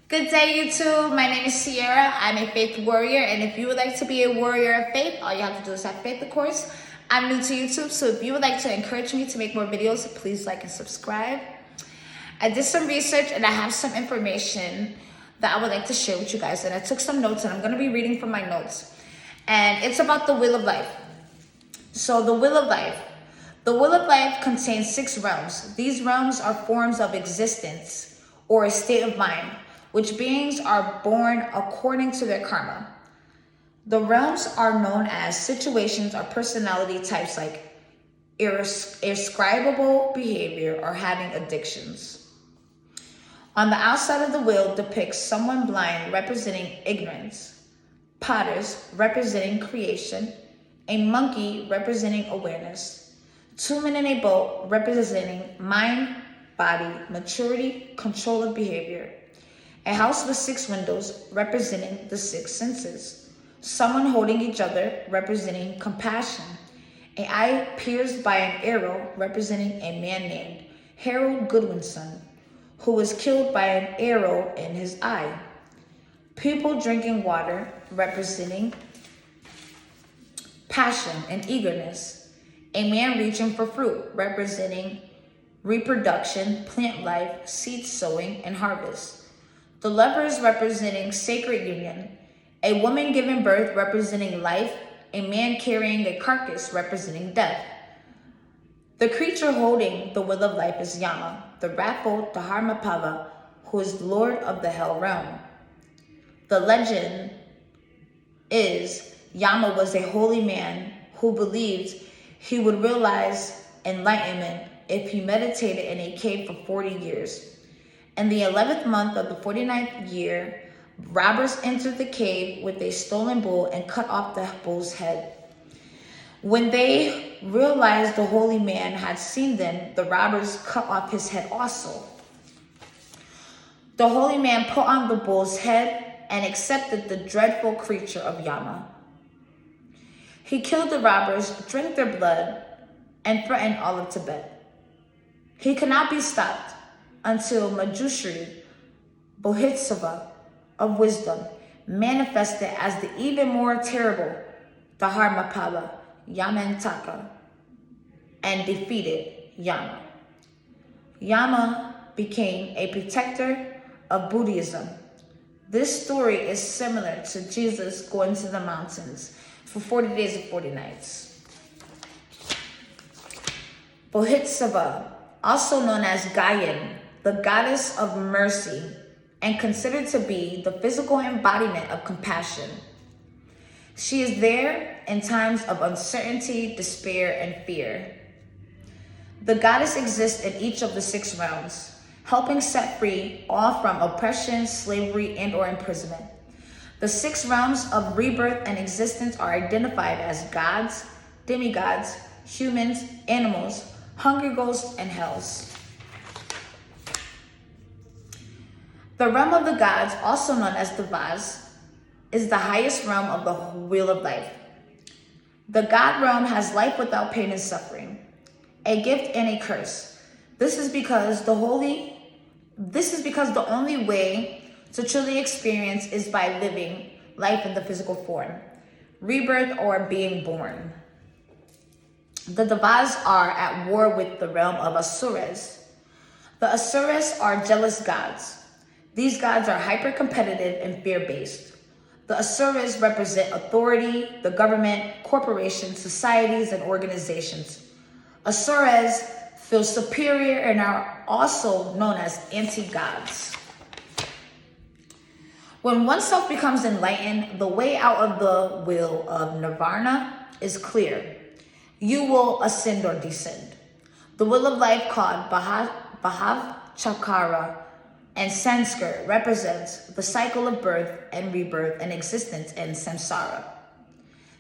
Good day, YouTube. My name is Sierra. I'm a faith warrior, and if you would like to be a warrior of faith, all you have to do is have faith, of course. I'm new to YouTube, so if you would like to encourage me to make more videos, please like and subscribe. I did some research, and I have some information that I would like to share with you guys, and I took some notes, and I'm going to be reading from my notes. And it's about the wheel of life. So the wheel of life. The wheel of life contains 6 realms. These realms are forms of existence or a state of mind, which beings are born according to their karma. The realms are known as situations or personality types like irascible behavior or having addictions. On the outside of the wheel depicts someone blind representing ignorance, potters representing creation, a monkey representing awareness, 2 men in a boat representing mind, body, maturity, control of behavior, a house with 6 windows representing the 6 senses, someone holding each other representing compassion, an eye pierced by an arrow representing a man named Harold Goodwinson, who was killed by an arrow in his eye, people drinking water representing passion and eagerness, a man reaching for fruit representing reproduction, plant life, seed sowing, and harvest, the lovers representing sacred union, a woman giving birth representing life, a man carrying a carcass representing death. The creature holding the wheel of life is Yama, the wrathful Dharmapala, who is lord of the hell realm. The legend is Yama was a holy man who believed he would realize enlightenment if he meditated in a cave for 40 years. In the 11th month of the 49th year, robbers entered the cave with a stolen bull and cut off the bull's head. When they realized the holy man had seen them, the robbers cut off his head also. The holy man put on the bull's head and accepted the dreadful creature of Yama. He killed the robbers, drank their blood, and threatened all of Tibet. He could not be stopped until Manjushri, Bodhisattva of wisdom, manifested as the even more terrible Dharmapala, Yamantaka, and defeated Yama. Yama became a protector of Buddhism. This story is similar to Jesus going to the mountains for 40 days and 40 nights. Bodhisattva, also known as Gayan, the goddess of mercy, and considered to be the physical embodiment of compassion. She is there in times of uncertainty, despair, and fear. The goddess exists in each of the 6 realms, helping set free all from oppression, slavery, and or imprisonment. The 6 realms of rebirth and existence are identified as gods, demigods, humans, animals, hungry ghosts, and hells. The realm of the gods, also known as the Vaz, is the highest realm of the wheel of life. The God realm has life without pain and suffering, a gift and a curse. This is because the only way to truly experience is by living life in the physical form, rebirth or being born. The Devas are at war with the realm of Asuras. The Asuras are jealous gods. These gods are hyper-competitive and fear-based. The Asuras represent authority, the government, corporations, societies, and organizations. Asuras feel superior and are also known as anti-gods. When oneself becomes enlightened, the way out of the wheel of nirvana is clear. You will ascend or descend. The wheel of life, called Bhav Chakra and Sanskrit, represents the cycle of birth and rebirth and existence in samsara.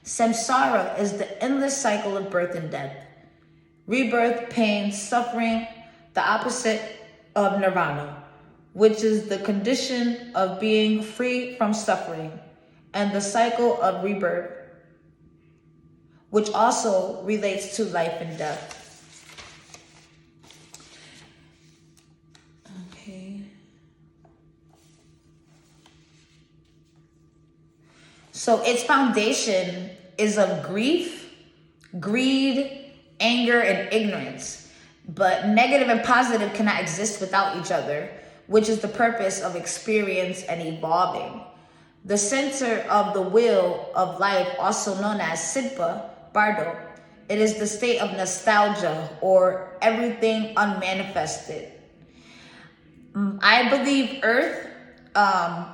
Samsara is the endless cycle of birth and death. Rebirth, pain, suffering, the opposite of nirvana, which is the condition of being free from suffering, and the cycle of rebirth, which also relates to life and death. Okay. So its foundation is of grief, greed, anger, and ignorance. But negative and positive cannot exist without each other, which is the purpose of experience and evolving. The center of the wheel of life, also known as Sidpa, Bardo, it is the state of nostalgia or everything unmanifested. I believe Earth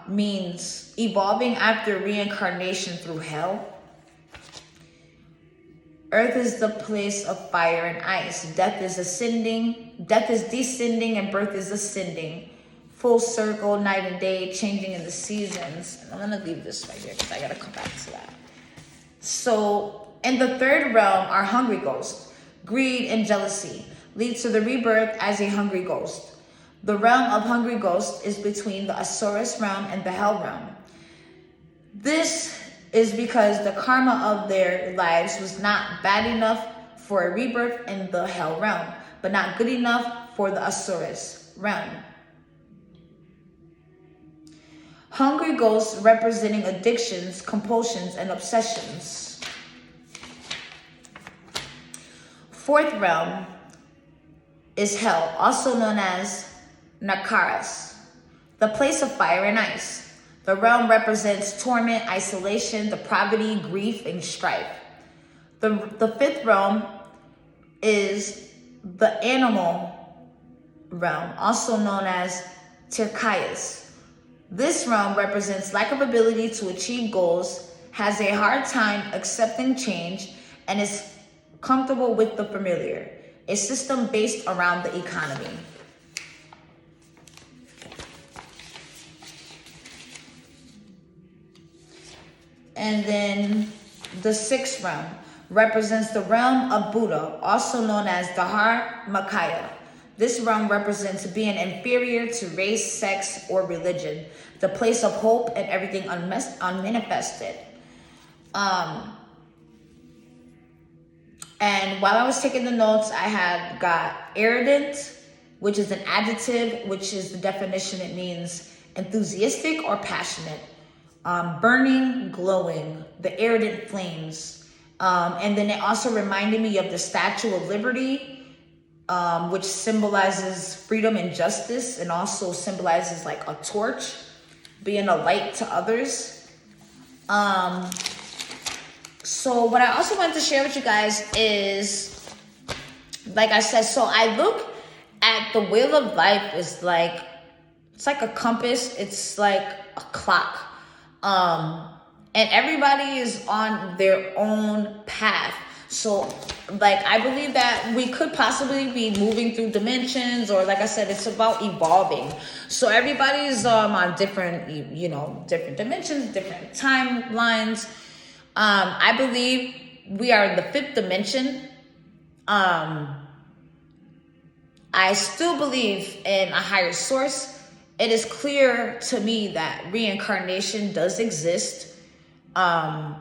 means evolving after reincarnation through hell. Earth is the place of fire and ice. Death is descending, and birth is ascending. Full circle, night and day, changing in the seasons. And I'm gonna leave this right here because I gotta come back to that. So in the third realm are hungry ghosts. Greed and jealousy leads to the rebirth as a hungry ghost. The realm of hungry ghosts is between the Asuras realm and the Hell realm. This is because the karma of their lives was not bad enough for a rebirth in the Hell realm, but not good enough for the Asuras realm. Hungry ghosts representing addictions, compulsions, and obsessions. Fourth realm is Hell, also known as Nakaras, the place of fire and ice. The realm represents torment, isolation, depravity, grief, and strife. The fifth realm is the animal realm, also known as Terkayas. This realm represents lack of ability to achieve goals, has a hard time accepting change, and is comfortable with the familiar, a system based around the economy. And then the sixth realm represents the realm of Buddha, also known as Dharmakaya. This realm represents being inferior to race, sex, or religion, the place of hope and everything unmanifested. And while I was taking the notes, I had got arrogant, which is an adjective, which is the definition. It means enthusiastic or passionate. Burning, glowing, the ardent flames. And then it also reminded me of the Statue of Liberty, which symbolizes freedom and justice, and also symbolizes like a torch, being a light to others. So what I also wanted to share with you guys is, like I said, so I look at the wheel of life is like, it's like a compass, it's like a clock. And everybody is on their own path. So like, I believe that we could possibly be moving through dimensions, or like I said, it's about evolving. So everybody's on different, different dimensions, different timelines. I believe we are in the fifth dimension. I still believe in a higher source. It is clear to me that reincarnation does exist. And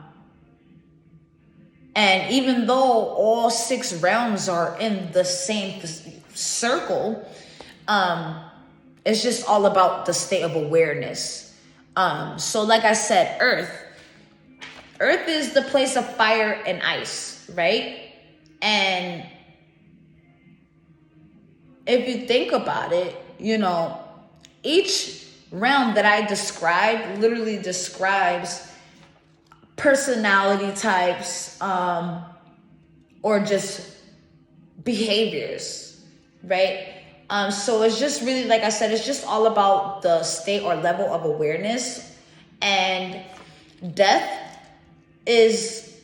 even though all six realms are in the same circle, it's just all about the state of awareness. So like I said, Earth is the place of fire and ice, right? And if you think about it, each realm that I described literally describes personality types, or just behaviors, right? So it's just really, like I said, it's just all about the state or level of awareness. And death is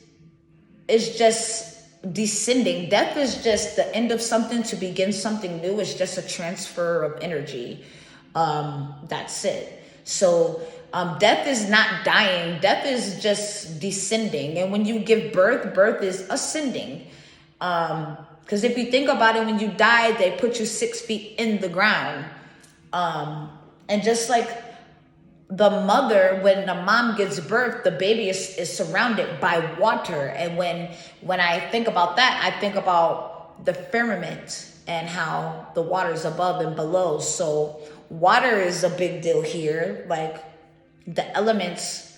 just descending. Death is just the end of something to begin something new. It's just a transfer of energy. That's it. So death is not dying. Death is just descending. And when you give birth, birth is ascending. Because if you think about it, when you die, they put you 6 feet in the ground. And just like the mother, when the mom gives birth, the baby is surrounded by water. And when I think about that, I think about the firmament and how the water is above and below. So water is a big deal here. Like the elements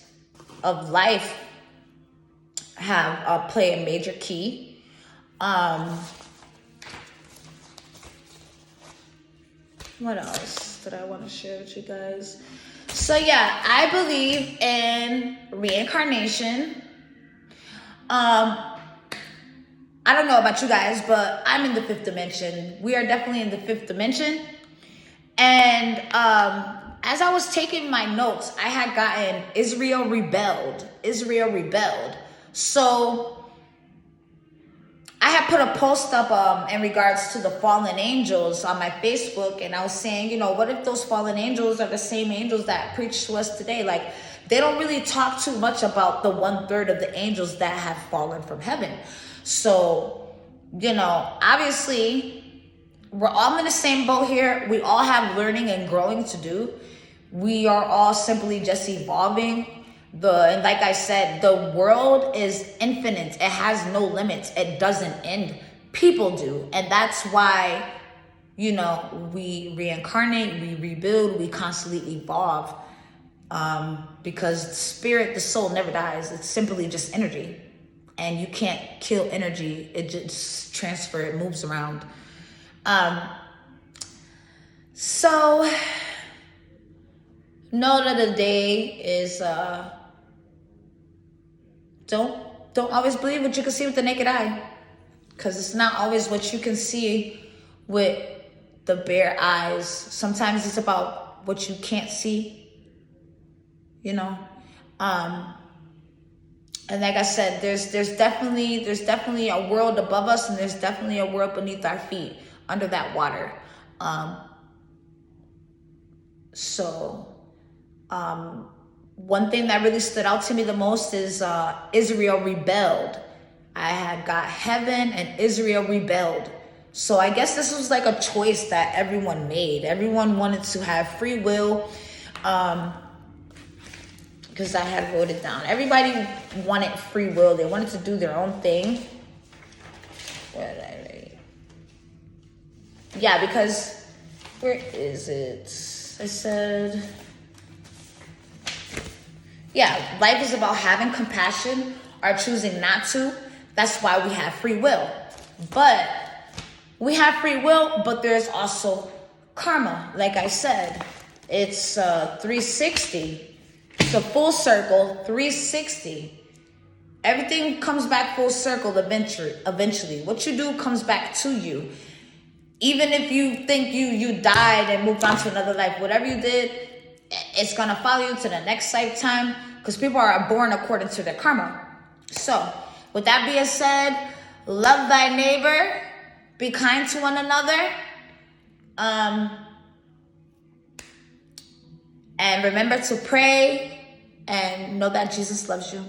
of life have play a major key. What else did I want to share with you guys? So yeah, I believe in reincarnation. I don't know about you guys, but I'm in the fifth dimension. We are definitely in the fifth dimension. And as I was taking my notes, I had gotten Israel rebelled. Israel rebelled. So I had put a post up in regards to the fallen angels on my Facebook, and I was saying, what if those fallen angels are the same angels that preach to us today? Like, they don't really talk too much about the 1/3 of the angels that have fallen from heaven. So, obviously, we're all in the same boat here. We all have learning and growing to do. We are all simply just evolving. And like I said, the world is infinite. It has no limits. It doesn't end. People do. And that's why, we reincarnate, we rebuild, we constantly evolve. Because the spirit, the soul never dies. It's simply just energy. And you can't kill energy. It just transfers, it moves around. So know that the day is don't always believe what you can see with the naked eye, because it's not always what you can see with the bare eyes. Sometimes it's about what you can't see, and like I said, there's definitely a world above us, and there's definitely a world beneath our feet under that water. One thing that really stood out to me the most is Israel rebelled. I had got heaven and Israel rebelled. So I guess this was like a choice that everyone made. Everyone wanted to have free will, because I had wrote it down. Everybody wanted free will. They wanted to do their own thing. Where did I write? Yeah, because where is it? I said, yeah, life is about having compassion or choosing not to. That's why we have free will. But we have free will, but there's also karma. Like I said, it's 360. It's a full circle, 360. Everything comes back full circle eventually. What you do comes back to you. Even if you think you died and moved on to another life, whatever you did, it's going to follow you to the next lifetime, because people are born according to their karma. So, with that being said, love thy neighbor, be kind to one another, and remember to pray and know that Jesus loves you.